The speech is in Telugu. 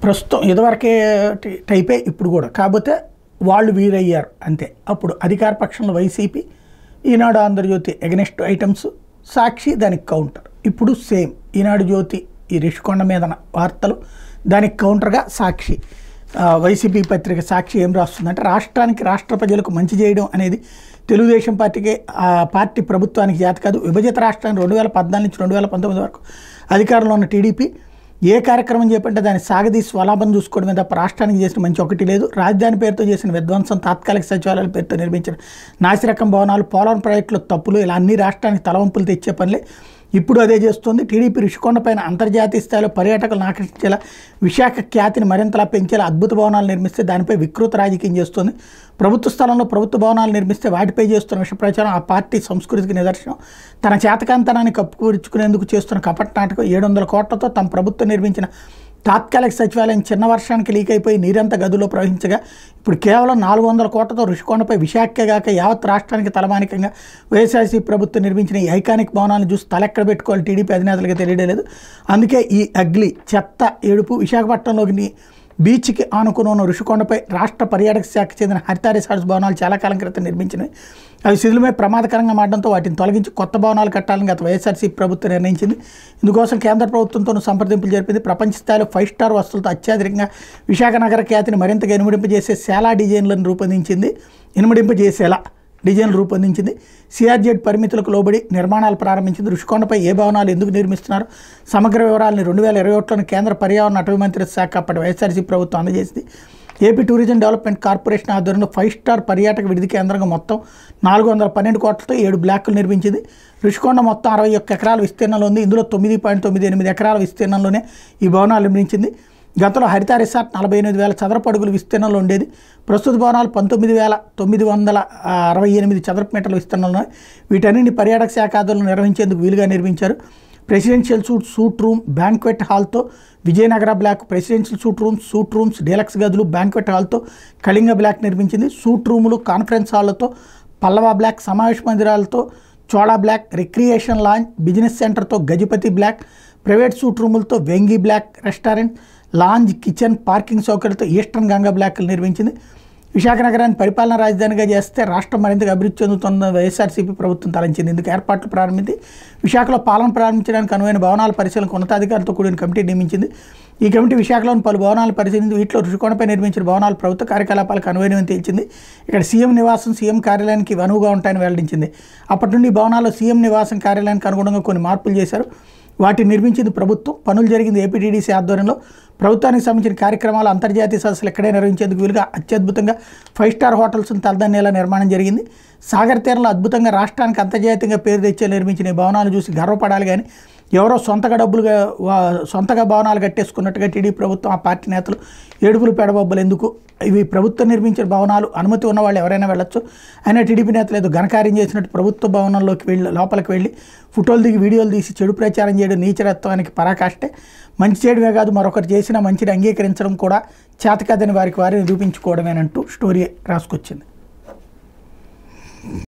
ప్రస్తుతం ఇదివరకే టైపే ఇప్పుడు కూడా, కాకపోతే వాళ్ళు వీరయ్యారు అంతే. అప్పుడు అధికార పక్షంలో వైసీపీ, ఈనాడు ఆంధ్రజ్యోతి ఎగనెస్ట్ ఐటమ్స్, సాక్షి దానికి కౌంటర్. ఇప్పుడు సేమ్ ఈనాడు జ్యోతి ఈ రిషికొండ మీద వార్తలు, దానికి కౌంటర్గా సాక్షి. వైసీపీ పత్రిక సాక్షి ఏం రాస్తుందంటే, రాష్ట్రానికి రాష్ట్ర ప్రజలకు మంచి చేయడం అనేది తెలుగుదేశం పార్టీకి పార్టీ ప్రభుత్వానికి చేత కాదు. విభజిత రాష్ట్రాన్ని 2014 నుంచి 2019 వరకు అధికారంలో ఉన్న టీడీపీ ఏ కార్యక్రమం చేపట్టే దాన్ని సాగదీసి స్వలాభం చూసుకోవడమే తప్ప రాష్ట్రానికి చేసిన మంచి ఒకటి లేదు. రాజధాని పేరుతో చేసిన విధ్వంసం, తాత్కాలిక సచివాలయాల పేరుతో నిర్మించిన నాసిరకం భవనాలు, పోలవరం ప్రాజెక్టులో తప్పులు, ఇలా అన్ని రాష్ట్రానికి తలవంపులు తెచ్చే పనులే ఇప్పుడు అదే చేస్తుంది. టీడీపీ రిషికొండ పైన అంతర్జాతీయ స్థాయిలో పర్యాటకులను ఆకర్షించేలా, విశాఖ ఖ్యాతిని మరింతలా పెంచేలా అద్భుత భవనాలు నిర్మిస్తే దానిపై వికృత రాజకీయం చేస్తుంది. ప్రభుత్వ స్థలంలో ప్రభుత్వ భవనాలు నిర్మిస్తే వాటిపై చేస్తున్న విష ప్రచారం ఆ పార్టీ సంస్కృతికి నిదర్శనం. తన చేతకాంతనాన్ని కప్పుకూర్చుకునేందుకు చేస్తున్న కపట నాటకం. 700 కోట్లతో తమ ప్రభుత్వం నిర్మించిన తాత్కాలిక సచివాలయం చిన్న వర్షానికి లీక్ అయిపోయి నీరంతా గదుల్లో ప్రవహించగా, ఇప్పుడు కేవలం 400 కోట్లతో రుషికొండపై విశాఖగాక యావత్ రాష్ట్రానికి తలమానికంగా వైఎస్ఆర్సీపీ ప్రభుత్వం నిర్మించిన ఈ ఐకానిక్ భవనాలను చూసి తలెక్కడ పెట్టుకోవాలి టీడీపీ అధినేతలకు తెలియడం లేదు. అందుకే ఈ అగ్లీ చెత్త ఏడుపు. విశాఖపట్నంలోని బీచ్కి ఆనుకుని ఉన్న రుషికొండపై రాష్ట్ర పర్యాటక శాఖకు చెందిన హరిత రిసార్ట్స్ భవనాలు చాలా కాలం క్రితం నిర్మించినవి. అవి శిథిలమై ప్రమాదకరంగా మారడంతో వాటిని తొలగించి కొత్త భవనాలు కట్టాలని గత వైఎస్ఆర్సీపీ ప్రభుత్వం నిర్ణయించింది. ఇందుకోసం కేంద్ర ప్రభుత్వంతో సంప్రదింపులు జరిపింది. ప్రపంచ స్థాయిలో 5 స్టార్ వస్తువులతో అత్యాధునికంగా విశాఖ నగర ఖ్యాతిని మరింతగా ఇనుమడింపజేసే శాలా డిజైన్లను రూపొందించింది. డిజైన్లు రూపొందించింది. సిఆర్జెడ్ పరిమితులకు లోబడి నిర్మాణాలు ప్రారంభించింది. రుషికొండపై ఏ భవనాలు ఎందుకు నిర్మిస్తున్నారు సమగ్ర వివరాలను 2021లోని కేంద్ర పర్యావరణ అటవీ మంత్రిత్వ శాఖ అప్పటి వైఎస్ఆర్సీపీ ప్రభుత్వం అందజేసింది. ఏపీ టూరిజం డెవలప్మెంట్ కార్పొరేషన్ ఆధ్వర్యంలో 5 స్టార్ పర్యాటక విడిది కేంద్రంగా మొత్తం 412 కోట్లతో 7 బ్లాకులు నిర్మించింది. రుషికొండ మొత్తం 61 ఎకరాల విస్తీర్ణంలో ఉంది. ఇందులో 9.98 ఎకరాల విస్తీర్ణంలోనే ఈ భవనాలు నిర్మించింది. గతంలో హరిత రిసార్ట్ 48,000 చదరపు అడుగుల విస్తీర్ణంలో ఉండేది. ప్రస్తుత భవనాలు 19,968 చదరపు మీటర్ల విస్తీర్ణంలో. వీటన్నింటినీ పర్యాటక శాఖ ఆధ్వర్యంలో నిర్వహించేందుకు వీలుగా నిర్మించారు. ప్రెసిడెన్షియల్ సూట్ రూమ్, బ్యాంక్వెట్ హాల్తో Vijayanagara block, presidential suite rooms, deluxe గదులు, బ్యాంక్వెట్ హాల్తో కళింగ బ్లాక్ నిర్మించింది. సూట్ రూములు, కాన్ఫరెన్స్ హాళ్లతో పల్లవ బ్లాక్, సమావేశ మందిరాలతో Chola block, recreation lounge, business సెంటర్తో గజపతి బ్లాక్, ప్రైవేట్ సూట్ రూములతో Vengi block, restaurant, lounge, kitchen, parking సౌకర్యాలతో ఈస్టర్న్ గంగా బ్లాక్లు నిర్మించింది. విశాఖ నగరాన్ని పరిపాలనా రాజధానిగా చేస్తే రాష్ట్రం మరింతగా అభివృద్ధి చెందుతున్న వైఎస్ఆర్సీపీ ప్రభుత్వం తలంచింది. ఇందుకు ఏర్పాట్లు ప్రారంభించి విశాఖలో పాలన ప్రారంభించడానికి అనువైన భవనాల పరిశీలనకు ఉన్నతాధికారులతో కూడిన కమిటీ నియమించింది. ఈ కమిటీ విశాఖలోని పలు భవనాలు పరిశీలించి వీటిలో రుషికొండపై నిర్మించిన భవనాలు ప్రభుత్వ కార్యకలాపాలకు అనువైనవని తేల్చింది. ఇక్కడ సీఎం నివాసం, సీఎం కార్యాలయానికి అనువుగా ఉంటాయని వెల్లడించింది. అప్పటి నుండి ఈ భవనాల్లో సీఎం నివాసం, కార్యాలయానికి అనుగుణంగా కొన్ని మార్పులు చేశారు. వాటిని నిర్మించింది ప్రభుత్వం. పనులు జరిగింది ఏపీటీడీసీ ఆధ్వర్యంలో. ప్రభుత్వానికి సంబంధించిన కార్యక్రమాలు, అంతర్జాతీయ సదస్సులు ఎక్కడే నిర్వహించేందుకు వీలుగా అత్యద్భుతంగా 5 స్టార్ హోటల్స్ను తలదన్నేలా నిర్మాణం జరిగింది. సాగర్ తీరంలో అద్భుతంగా రాష్ట్రానికి అంతర్జాతీయంగా పేరు తెచ్చే నిర్మించిన ఈ భవనాలు చూసి గర్వపడాలి కానీ ఎవరో సొంతగా భవనాలు కట్టేసుకున్నట్టుగా టీడీపీ ప్రభుత్వం, ఆ పార్టీ నేతలు ఏడుపులు పెడబొబ్బలు ఎందుకు? ఇవి ప్రభుత్వం నిర్మించిన భవనాలు, అనుమతి ఉన్న వాళ్ళు ఎవరైనా వెళ్ళొచ్చు. అయినా టీడీపీ నేతలు ఏదో ఘనకార్యం చేసినట్టు ప్రభుత్వ భవనంలోకి లోపలికి వెళ్ళి ఫోటోలు దిగి వీడియోలు తీసి చెడు ప్రచారం చేయడం నీచరత్వానికి పరాకాష్టే. మంచి చేయడమే కాదు, మరొకరు చేసిన మంచిని అంగీకరించడం కూడా చేతకాదని వారికి వారిని నిరూపించుకోవడమేనంటూ స్టోరీ రాసుకొచ్చింది.